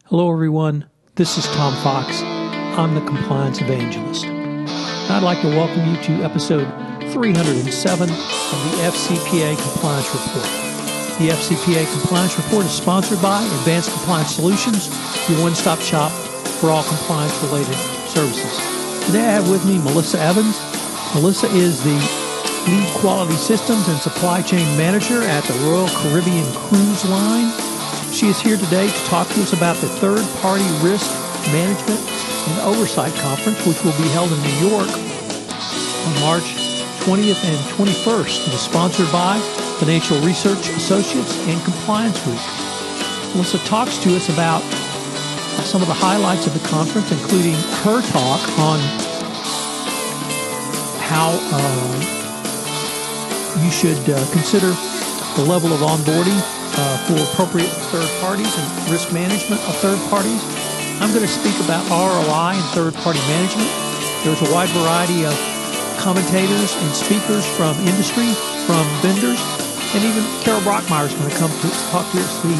Hello, everyone. This is Tom Fox. I'm the Compliance Evangelist. I'd like to welcome you to episode 307 of the FCPA Compliance Report. The FCPA Compliance Report is sponsored by Advanced Compliance Solutions, your one-stop shop for all compliance-related services. Today I have with me Melissa Evans. Melissa is the Lead Quality Systems and Supply Chain Manager at the Royal Caribbean Cruise Line. She is here today to talk to us about the Third-Party Risk Management and Oversight Conference, which will be held in New York on March 20th and 21st. It is sponsored by Financial Research Associates and Compliance Week. Melissa talks to us about some of the highlights of the conference, including her talk on how you should consider the level of onboarding for appropriate third parties and risk management of third parties. I'm going to speak about ROI and third-party management. There's a wide variety of commentators and speakers from industry, from vendors, and even Carol Brockmeyer is going to come to talk to us, the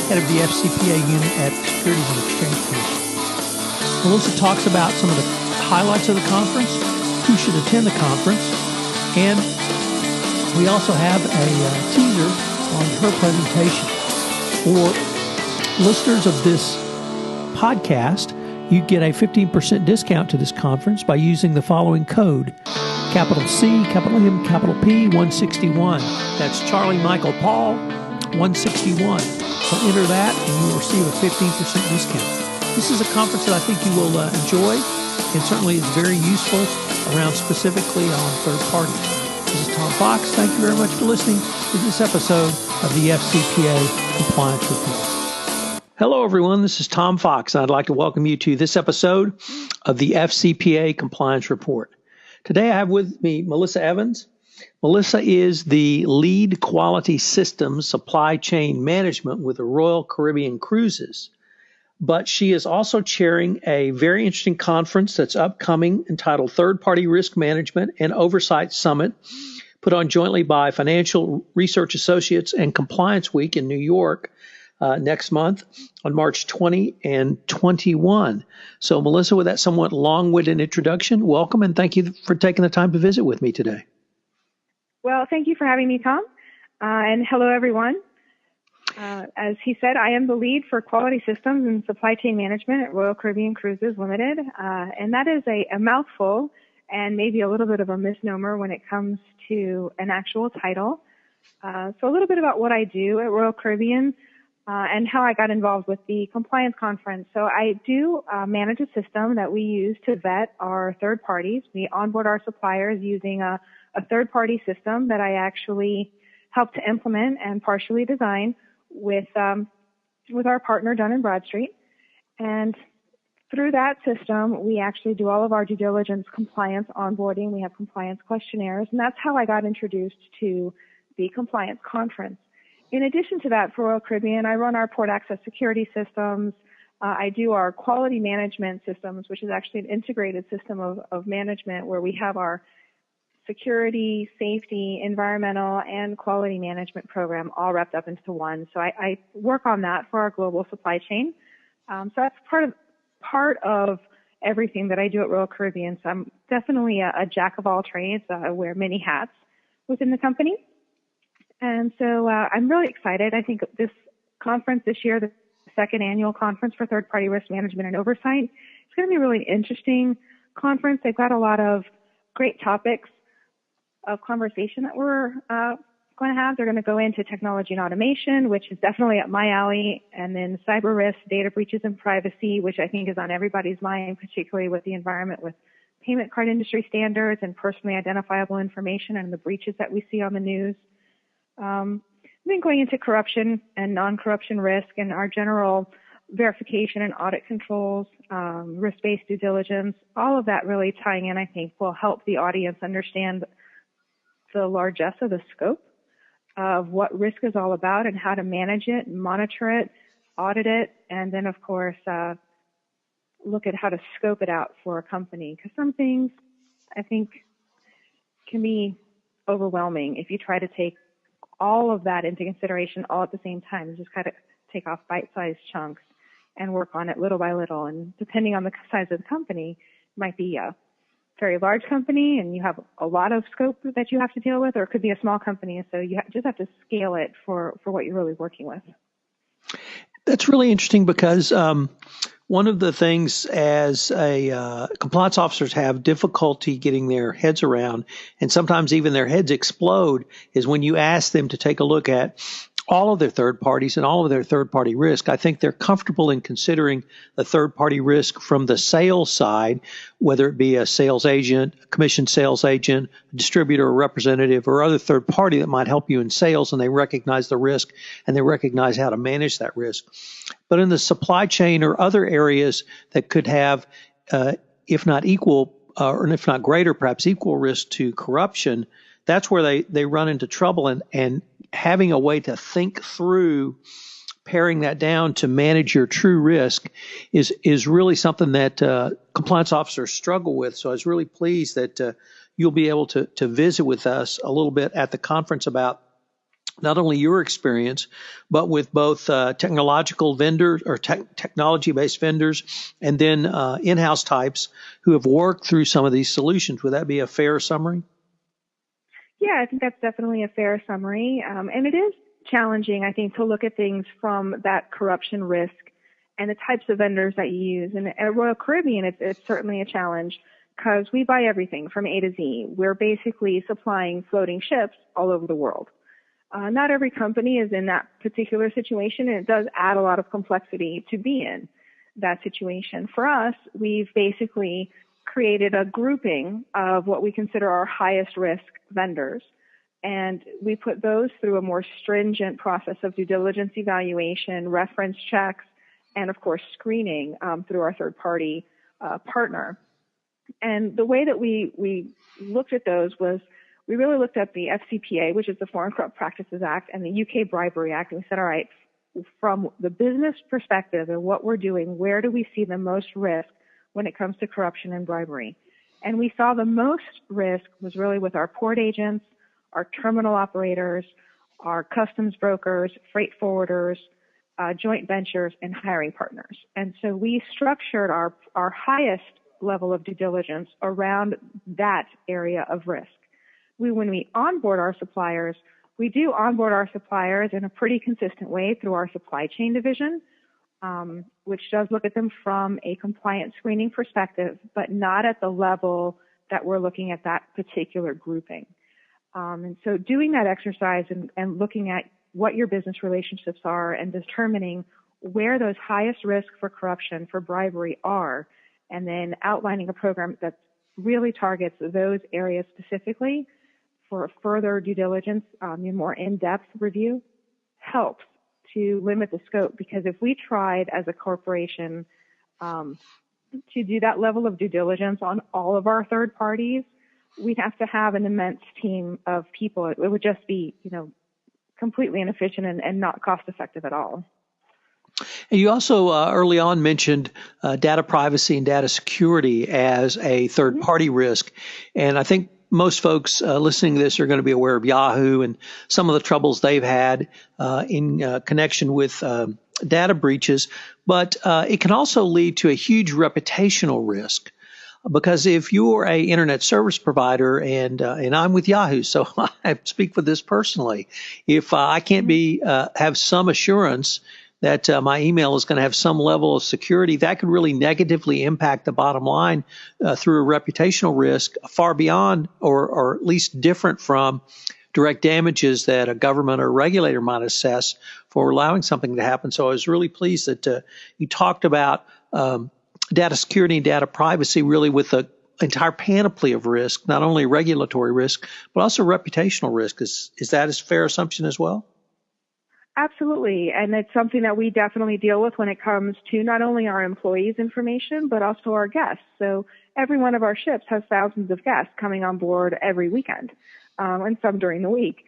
head of the FCPA unit at the Securities and Exchange Commission. Melissa talks about some of the highlights of the conference, who should attend the conference, and we also have a teaser on her presentation. For listeners of this podcast, you get a 15% discount to this conference by using the following code: capital C, capital M, capital P, 161. That's Charlie Michael Paul, 161. So enter that and you will receive a 15% discount. This is a conference that I think you will enjoy and certainly is very useful around specifically on third parties. This is Tom Fox. Thank you very much for listening to this episode of the FCPA Compliance Report. Hello, everyone. This is Tom Fox, and I'd like to welcome you to this episode of the FCPA Compliance Report. Today, I have with me Melissa Evans. Melissa is the Lead Quality Systems Supply Chain Management with the Royal Caribbean Cruises, but she is also chairing a very interesting conference that's upcoming entitled Third-Party Risk Management and Oversight Summit, put on jointly by Financial Research Associates and Compliance Week in New York next month on March 20 and 21. So, Melissa, with that somewhat long-winded introduction, welcome and thank you for taking the time to visit with me today. Well, thank you for having me, Tom. And hello, everyone. As he said, I am the lead for quality systems and supply chain management at Royal Caribbean Cruises Limited. And that is a mouthful and maybe a little bit of a misnomer when it comes to an actual title. So a little bit about what I do at Royal Caribbean and how I got involved with the compliance conference. So I do manage a system that we use to vet our third parties. We onboard our suppliers using a third-party system that I actually helped to implement and partially design with our partner Dun & Bradstreet. And through that system, we actually do all of our due diligence compliance onboarding. We have compliance questionnaires, and that's how I got introduced to the compliance conference. In addition to that, for Royal Caribbean, I run our port access security systems. I do our quality management systems, which is actually an integrated system of management where we have our security, safety, environmental, and quality management program all wrapped up into one. So I work on that for our global supply chain. So that's part of everything that I do at Royal Caribbean. So I'm definitely a jack of all trades. I wear many hats within the company. And so I'm really excited. I think this conference this year, the second annual conference for third-party risk management and oversight, it's going to be a really interesting conference. They've got a lot of great topics of conversation that we're going to have. They're going to go into technology and automation, which is definitely up my alley, and then cyber risk, data breaches, and privacy, which I think is on everybody's mind, particularly with the environment with payment card industry standards and personally identifiable information and the breaches that we see on the news. Then going into corruption and non-corruption risk and our general verification and audit controls, risk-based due diligence, all of that really tying in, I think, will help the audience understand the largesse of the scope of what risk is all about and how to manage it, monitor it, audit it, and then, of course, look at how to scope it out for a company. Because some things, I think, can be overwhelming if you try to take all of that into consideration all at the same time and just kind of take off bite-sized chunks. and work on it little by little. And depending on the size of the company, it might be a very large company and you have a lot of scope that you have to deal with, or it could be a small company. So you just have to scale it for what you're really working with. That's really interesting because one of the things as compliance officers have difficulty getting their heads around, and sometimes even their heads explode, is when you ask them to take a look at all of their third parties and all of their third party risk. I think they're comfortable in considering the third party risk from the sales side, whether it be a sales agent, a commissioned sales agent, a distributor or representative, or other third party that might help you in sales, and they recognize the risk and they recognize how to manage that risk. But in the supply chain or other areas that could have, if not equal, or if not greater, perhaps equal risk to corruption, that's where they run into trouble. And having a way to think through paring that down to manage your true risk is really something that compliance officers struggle with. So I was really pleased that you'll be able to visit with us a little bit at the conference about not only your experience, but with both technological vendors or technology-based vendors and then in-house types who have worked through some of these solutions. Would that be a fair summary? Yeah, I think that's definitely a fair summary. And it is challenging, I think, to look at things from that corruption risk and the types of vendors that you use. And at Royal Caribbean, it's certainly a challenge because we buy everything from A to Z. We're basically supplying floating ships all over the world. Not every company is in that particular situation, and it does add a lot of complexity to be in that situation. For us, we've basically created a grouping of what we consider our highest risk vendors, and we put those through a more stringent process of due diligence evaluation, reference checks, and of course screening through our third-party partner. And the way that we looked at those was we really looked at the FCPA, which is the Foreign Corrupt Practices Act, and the UK Bribery Act, and we said, all right, from the business perspective and what we're doing, where do we see the most risk when it comes to corruption and bribery? And we saw the most risk was really with our port agents, our terminal operators, our customs brokers, freight forwarders, joint ventures, and hiring partners. And so we structured our highest level of due diligence around that area of risk. When we onboard our suppliers, we do onboard our suppliers in a pretty consistent way through our supply chain division, which does look at them from a compliance screening perspective, but not at the level that we're looking at that particular grouping. And so doing that exercise and looking at what your business relationships are and determining where those highest risks for corruption, for bribery are, and then outlining a program that really targets those areas specifically for further due diligence, more in-depth review, helps to limit the scope. Because if we tried as a corporation to do that level of due diligence on all of our third parties, we'd have to have an immense team of people. It would just be, completely inefficient and not cost effective at all. And you also early on mentioned data privacy and data security as a third party risk. And I think most folks listening to this are going to be aware of Yahoo and some of the troubles they've had in connection with data breaches. But it can also lead to a huge reputational risk. Because if you're a internet service provider, and I'm with Yahoo, so I speak for this personally, if I can't have some assurance that my email is going to have some level of security, that could really negatively impact the bottom line through a reputational risk far beyond or at least different from direct damages that a government or regulator might assess for allowing something to happen. So I was really pleased that you talked about data security and data privacy really with the entire panoply of risk, not only regulatory risk, but also reputational risk. Is that a fair assumption as well? Absolutely. And it's something that we definitely deal with when it comes to not only our employees' information, but also our guests. So every one of our ships has thousands of guests coming on board every weekend, and some during the week.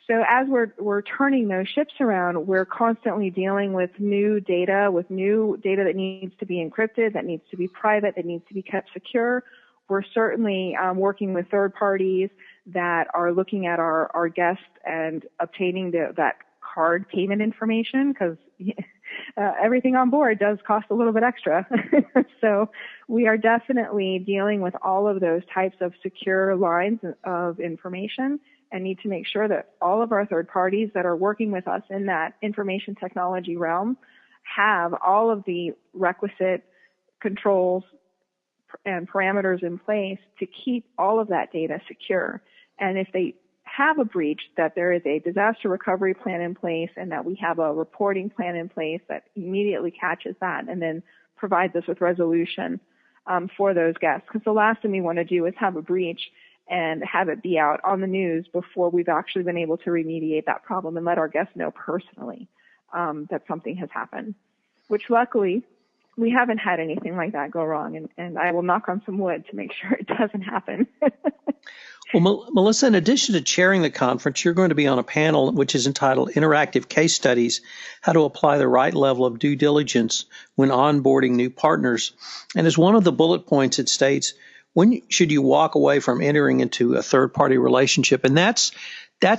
So as we're turning those ships around, we're constantly dealing with new data that needs to be encrypted, that needs to be private, that needs to be kept secure. We're certainly working with third parties that are looking at our guests and obtaining that card payment information, because everything on board does cost a little bit extra. So we are definitely dealing with all of those types of secure lines of information and need to make sure that all of our third parties that are working with us in that information technology realm have all of the requisite controls and parameters in place to keep all of that data secure. And if they have a breach, that there is a disaster recovery plan in place and that we have a reporting plan in place that immediately catches that and then provides us with resolution for those guests. Because the last thing we want to do is have a breach and have it be out on the news before we've actually been able to remediate that problem and let our guests know personally that something has happened, which luckily we haven't had anything like that go wrong. And I will knock on some wood to make sure it doesn't happen. Well, Melissa, in addition to chairing the conference, you're going to be on a panel which is entitled Interactive Case Studies, How to Apply the Right Level of Due Diligence When Onboarding New Partners. And as one of the bullet points, it states, when should you walk away from entering into a third-party relationship? And that's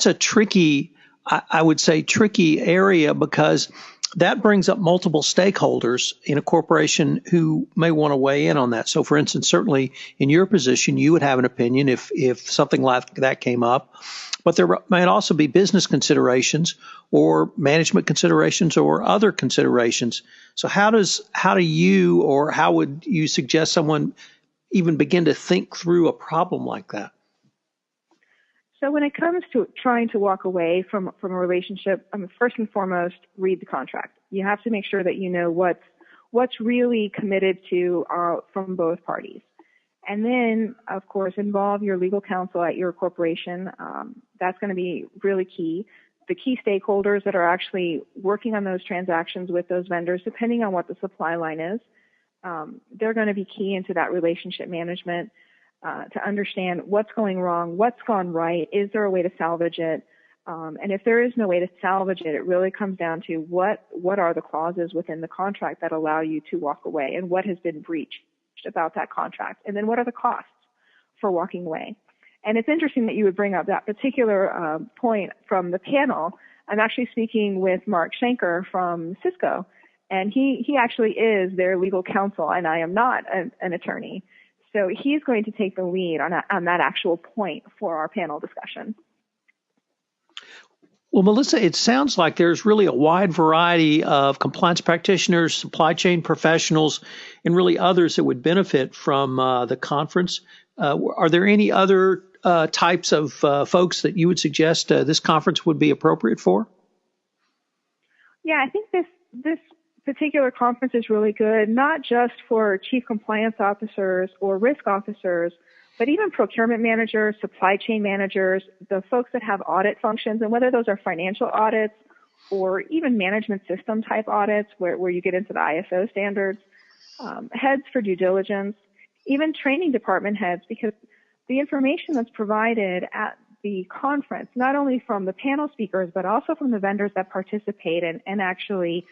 a tricky, I would say, tricky area because that brings up multiple stakeholders in a corporation who may want to weigh in on that. So, for instance, certainly in your position, you would have an opinion if something like that came up. But there might also be business considerations or management considerations or other considerations. So how do you or how would you suggest someone even begin to think through a problem like that? So when it comes to trying to walk away from a relationship, first and foremost, read the contract. You have to make sure that you know what's really committed to from both parties. And then, of course, involve your legal counsel at your corporation. That's going to be really key. The key stakeholders that are actually working on those transactions with those vendors, depending on what the supply line is, they're going to be key into that relationship management. To understand what's going wrong, what's gone right, is there a way to salvage it? And if there is no way to salvage it, it really comes down to what are the clauses within the contract that allow you to walk away and what has been breached about that contract? And then what are the costs for walking away? And it's interesting that you would bring up that particular point from the panel. I'm actually speaking with Mark Schenker from Cisco, and he actually is their legal counsel, and I am not an attorney. So he's going to take the lead on that actual point for our panel discussion. Well, Melissa, it sounds like there's really a wide variety of compliance practitioners, supply chain professionals, and really others that would benefit from the conference. Are there any other types of folks that you would suggest this conference would be appropriate for? Yeah, I think this particular conference is really good, not just for chief compliance officers or risk officers, but even procurement managers, supply chain managers, the folks that have audit functions, and whether those are financial audits or even management system type audits where you get into the ISO standards, heads for due diligence, even training department heads, because the information that's provided at the conference, not only from the panel speakers, but also from the vendors that participate and actually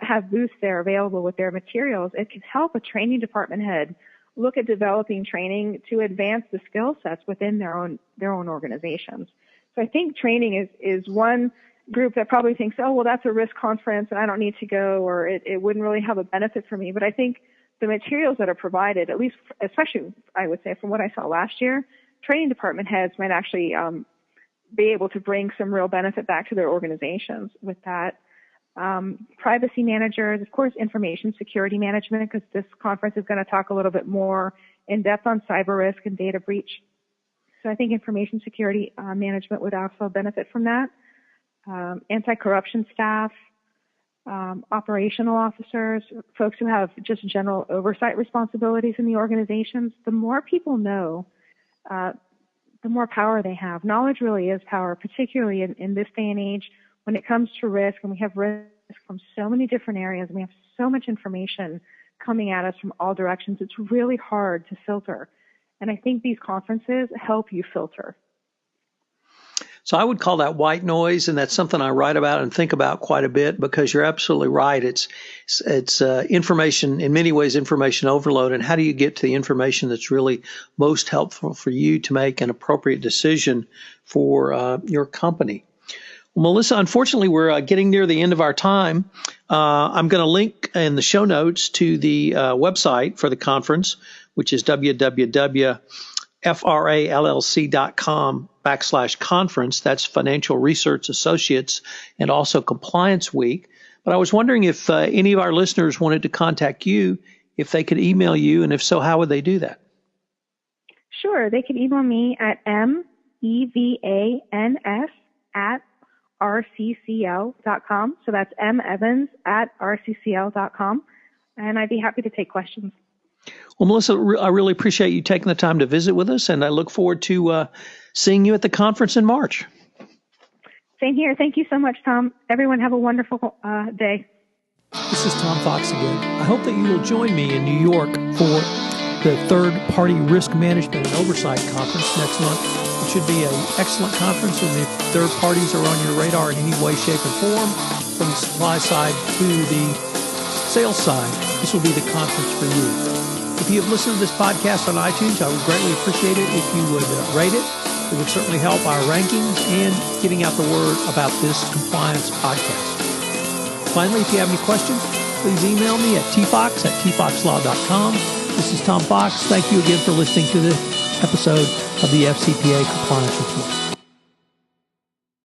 have booths there available with their materials, it can help a training department head look at developing training to advance the skill sets within their own organizations. So I think training is one group that probably thinks, oh, well, that's a risk conference and I don't need to go, or it wouldn't really have a benefit for me. But I think the materials that are provided, at least, especially I would say from what I saw last year, training department heads might actually be able to bring some real benefit back to their organizations with that. Privacy managers, of course, information security management, because this conference is going to talk a little bit more in depth on cyber risk and data breach. So I think information security management would also benefit from that. Anti-corruption staff, operational officers, folks who have just general oversight responsibilities in the organizations. The more people know, the more power they have. Knowledge really is power, particularly in this day and age when it comes to risk, and we have risk from so many different areas, and we have so much information coming at us from all directions. It's really hard to filter. And I think these conferences help you filter. So I would call that white noise, and that's something I write about and think about quite a bit, because you're absolutely right. It's information, in many ways, information overload. And how do you get to the information that's really most helpful for you to make an appropriate decision for your company? Well, Melissa, unfortunately, we're getting near the end of our time. I'm going to link in the show notes to the website for the conference, which is www.frallc.com/conference. That's Financial Research Associates and also Compliance Week. But I was wondering if any of our listeners wanted to contact you, if they could email you, and if so, how would they do that? Sure. They can email me at mevans@rccl.com. So that's mevans@rccl.com. And I'd be happy to take questions. Well, Melissa, I really appreciate you taking the time to visit with us, and I look forward to seeing you at the conference in March. Same here. Thank you so much, Tom. Everyone have a wonderful day. This is Tom Fox again. I hope that you will join me in New York for the third-party risk management and oversight conference next month. It should be an excellent conference, and if third parties are on your radar in any way, shape, or form, from the supply side to the sales side, this will be the conference for you. If you have listened to this podcast on iTunes, I would greatly appreciate it if you would rate it. It would certainly help our rankings and getting out the word about this compliance podcast. Finally, if you have any questions, please email me at tfox@tfoxlaw.com. This is Tom Fox. Thank you again for listening to this episode of the FCPA Compliance Report.